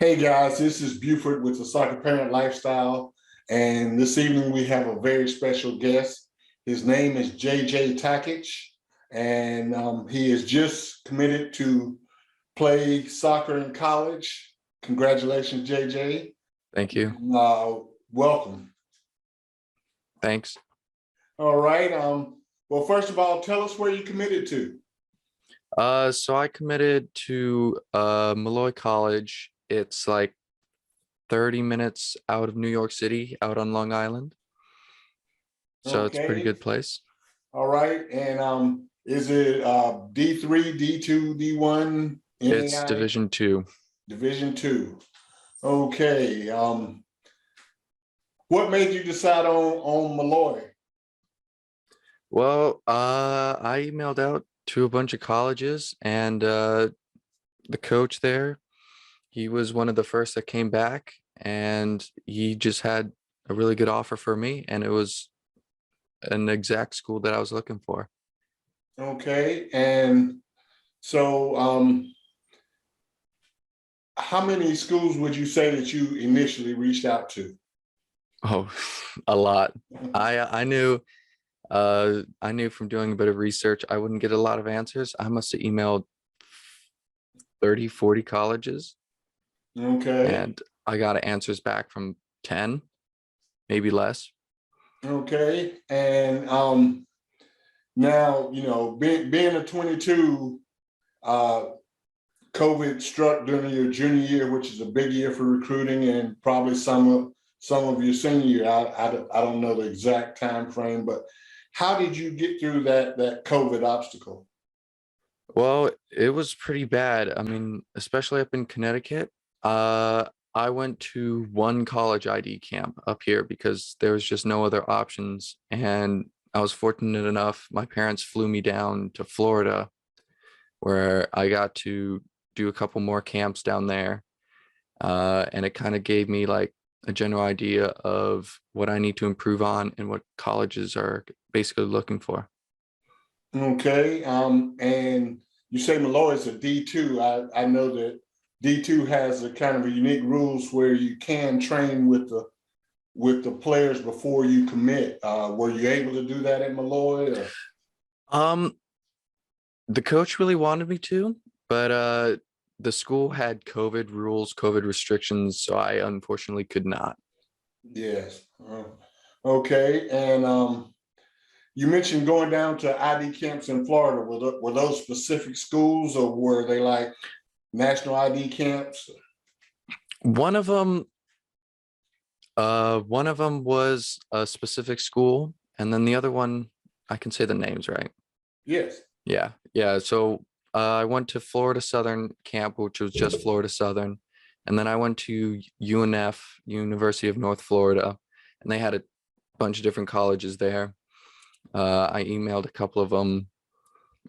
Hey guys, this is Buford with the Soccer Parent Lifestyle, and this evening we have a very special guest. His name is JJ Takic, and he is just committed to play soccer in college. Congratulations, JJ. Thank you. Welcome. Thanks. All right. Well, first of all, tell us where you committed to. So I committed to Malloy College. It's like 30 minutes out of New York City, out on Long Island. So it's a pretty Okay. good place. All right. And is it D3, D2, D1, It's NAI? Division Two. Division two. Okay. What made you decide on Malloy? Well, I emailed out to a bunch of colleges, and the coach there, he was one of the first that came back, and he just had a really good offer for me, and it was an exact school that I was looking for. Okay. And so how many schools would you say that you initially reached out to? Oh, a lot. I knew from doing a bit of research I wouldn't get a lot of answers. I must have emailed 30, 40 colleges, Okay. and I got answers back from 10, maybe less. Okay. And now, being a 22, uh, COVID struck during your junior year, which is a big year for recruiting, and probably some of your senior year. I don't know the exact time frame, but how did you get through that COVID obstacle? Well, it was pretty bad. I mean, especially up in Connecticut. Uh, I went to one college ID camp up here because there was just no other options. And I was fortunate enough, my parents flew me down to Florida where I got to do a couple more camps down there. And it kind of gave me like a general idea of what I need to improve on and what colleges are basically looking for. Okay. And you say Malloy is a D2. I know that D2 has a kind of a unique rules where you can train with the players before you commit. Were you able to do that at Malloy? Or? Um, the coach really wanted me to, but the school had COVID rules, COVID restrictions, so I unfortunately could not. Yes. Okay. And you mentioned going down to ID camps in Florida. Were those specific schools, or were they like national ID camps? One of them, one of them was a specific school, and then the other one, I can say the names, right? Yes. Yeah, yeah. So I went to Florida Southern camp, which was just Florida Southern, and then I went to UNF, University of North Florida, and they had a bunch of different colleges there. I emailed a couple of them.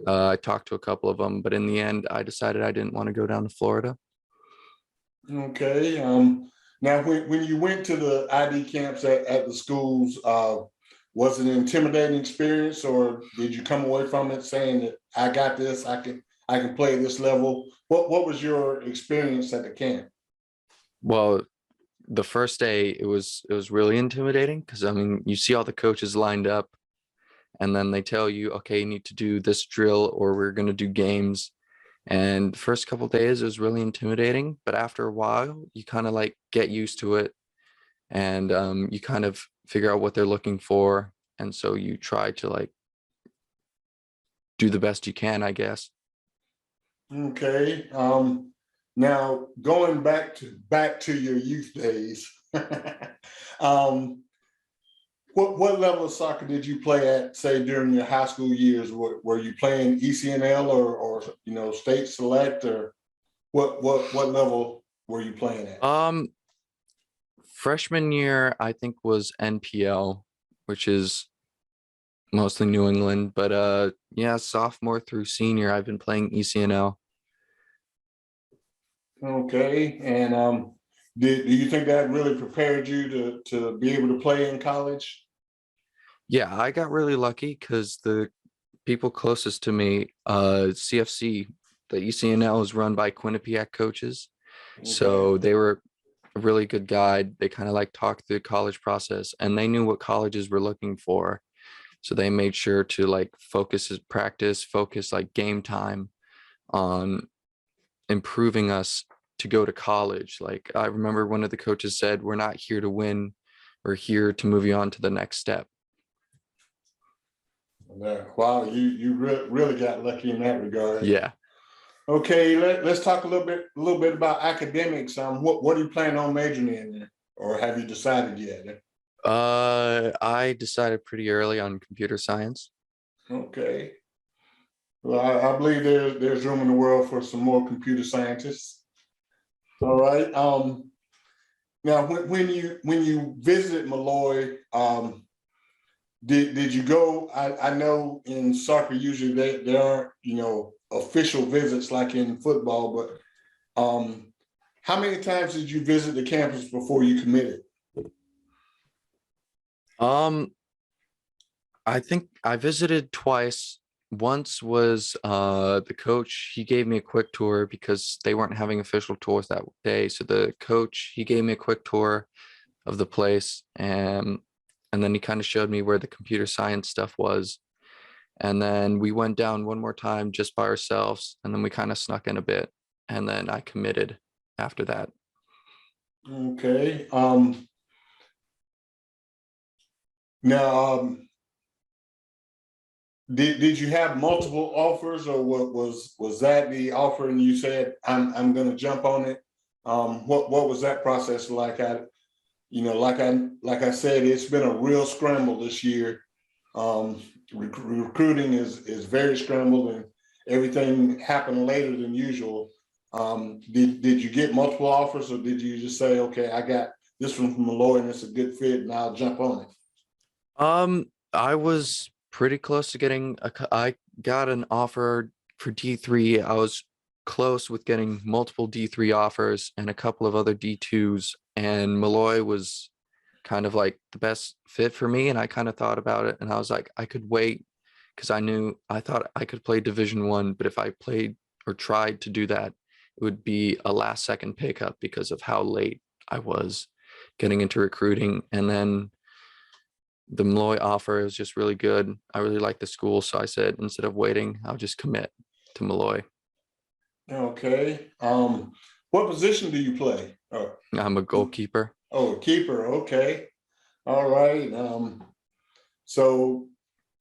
I talked to a couple of them, but in the end, I decided I didn't want to go down to Florida. Okay. Now, when you went to the ID camps at the schools, was it an intimidating experience, or did you come away from it saying that I got this, I can play this level? What was your experience at the camp? Well, the first day it was really intimidating because I mean you see all the coaches lined up, and then they tell you, okay, you need to do this drill or we're going to do games. And the first couple of days it was really intimidating, but after a while you kind of like get used to it, and you kind of figure out what they're looking for, and so you try to like do the best you can, I guess. Okay. Now going back to your youth days, um, what level of soccer did you play at, say, during your high school years? Were you playing ECNL or state select, or what level were you playing at? um Freshman year I think was NPL, which is mostly New England, but yeah, sophomore through senior I've been playing ECNL. Okay, and do you think that really prepared you to be able to play in college? Yeah, I got really lucky because the people closest to me, CFC, the ECNL is run by Quinnipiac coaches. Okay. So they were a really good guide. They kind of like talked through the college process and they knew what colleges were looking for. So they made sure to like focus his practice, focus like game time on improving us to go to college. Like I remember one of the coaches said, "We're not here to win. We're here to move you on to the next step." Yeah. Wow, you really got lucky in that regard. Yeah. Okay, let's talk a little bit about academics. What do you plan on majoring in, or have you decided yet? I decided pretty early on computer science. Okay. Well, I believe there's room in the world for some more computer scientists. All right. Now, when you visited Malloy, did you go? I know in soccer usually there aren't official visits like in football, but how many times did you visit the campus before you committed? Um, I think I visited twice. Once was the coach, he gave me a quick tour because they weren't having official tours that day. So the coach, he gave me a quick tour of the place and then he kind of showed me where the computer science stuff was. And then we went down one more time just by ourselves and then we kind of snuck in a bit and then I committed after that. Okay. Now, did you have multiple offers, or what was that the offer, and you said I'm going to jump on it? What was that process like? Like I said, it's been a real scramble this year. Recruiting is very scrambled, and everything happened later than usual. Did you get multiple offers, or did you just say, okay, I got this one from Malloy and it's a good fit, and I'll jump on it? I was pretty close to getting I got an offer for D3. I was close with getting multiple D3 offers and a couple of other D2s, and Malloy was kind of like the best fit for me. And I kind of thought about it and I was like, I could wait because I thought I could play Division 1, but if I played or tried to do that, it would be a last second pickup because of how late I was getting into recruiting. And then the Malloy offer is just really good. I really like the school. So I said, instead of waiting, I'll just commit to Malloy. Okay. What position do you play? I'm a goalkeeper. Oh, keeper. Okay. All right. So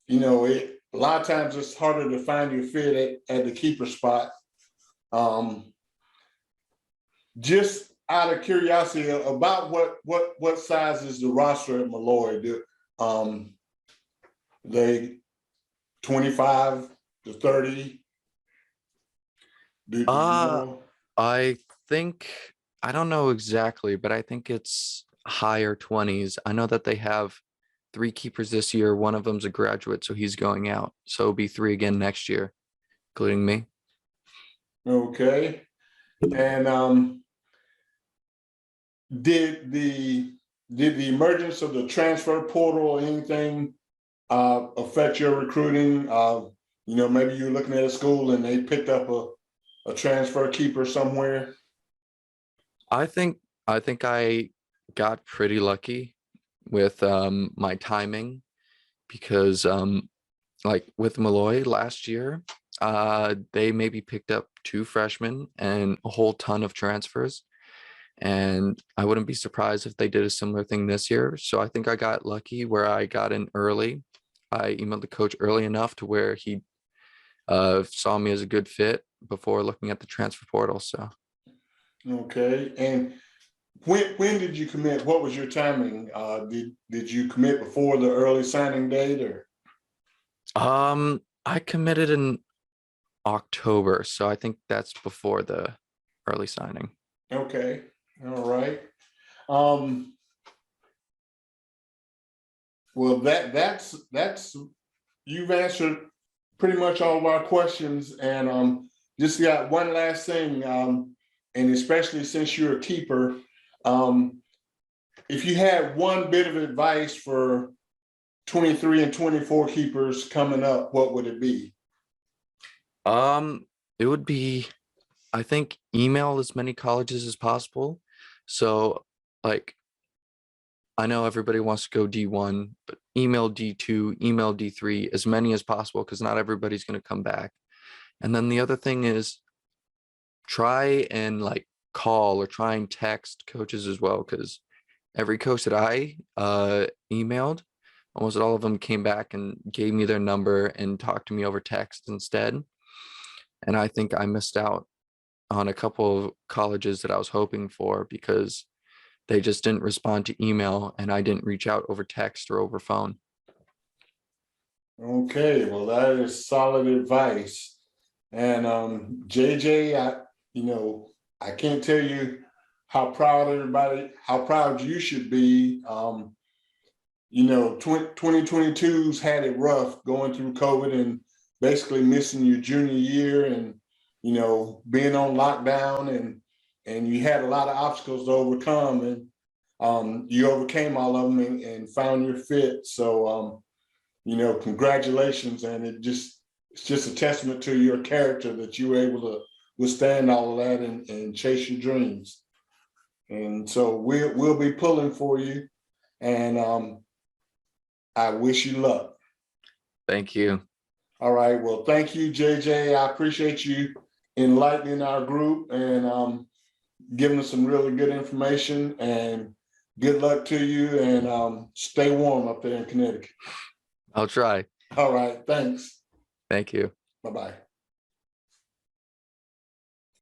a lot of times it's harder to find your fit at the keeper spot. Um, just out of curiosity, about what size is the roster at Malloy? Um, they 25 to 30? Do you Uh, know? I think, I don't know exactly, but I think it's higher 20s. I know that they have 3 keepers this year. One of them's a graduate, so he's going out. So it'll be 3 again next year, including me. Okay. And did the emergence of the transfer portal or anything affect your recruiting? Maybe you're looking at a school and they picked up a transfer keeper somewhere. I think I got pretty lucky with my timing because like with Malloy last year, they maybe picked up 2 freshmen and a whole ton of transfers. And I wouldn't be surprised if they did a similar thing this year. So I think I got lucky where I got in early. I emailed the coach early enough to where he saw me as a good fit before looking at the transfer portal. So Okay. And when did you commit? What was your timing? Did you commit before the early signing date, or? I committed in October. So I think that's before the early signing. Okay. All right. Um, well, that's you've answered pretty much all of our questions, and just got one last thing, and especially since you're a keeper, um, if you had one bit of advice for 23 and 24 keepers coming up, what would it be? Um, it would be I think email as many colleges as possible. So like I know everybody wants to go D1, but email D2, email D3, as many as possible, because not everybody's going to come back. And then the other thing is try and like call or try and text coaches as well, because every coach that I emailed, almost all of them came back and gave me their number and talked to me over text instead. And I think I missed out on a couple of colleges that I was hoping for because they just didn't respond to email and I didn't reach out over text or over phone. Okay, well, that is solid advice. And JJ, I can't tell you how proud you should be. 2022's had it rough going through COVID and basically missing your junior year and, being on lockdown and you had a lot of obstacles to overcome and you overcame all of them and found your fit. So, congratulations. And it's just a testament to your character that you were able to withstand all of that and chase your dreams. And so we'll be pulling for you. And I wish you luck. Thank you. All right. Well, thank you, JJ. I appreciate you enlightening our group and giving us some really good information. And good luck to you. And stay warm up there in Connecticut. I'll try. All right. Thanks. Thank you. Bye-bye.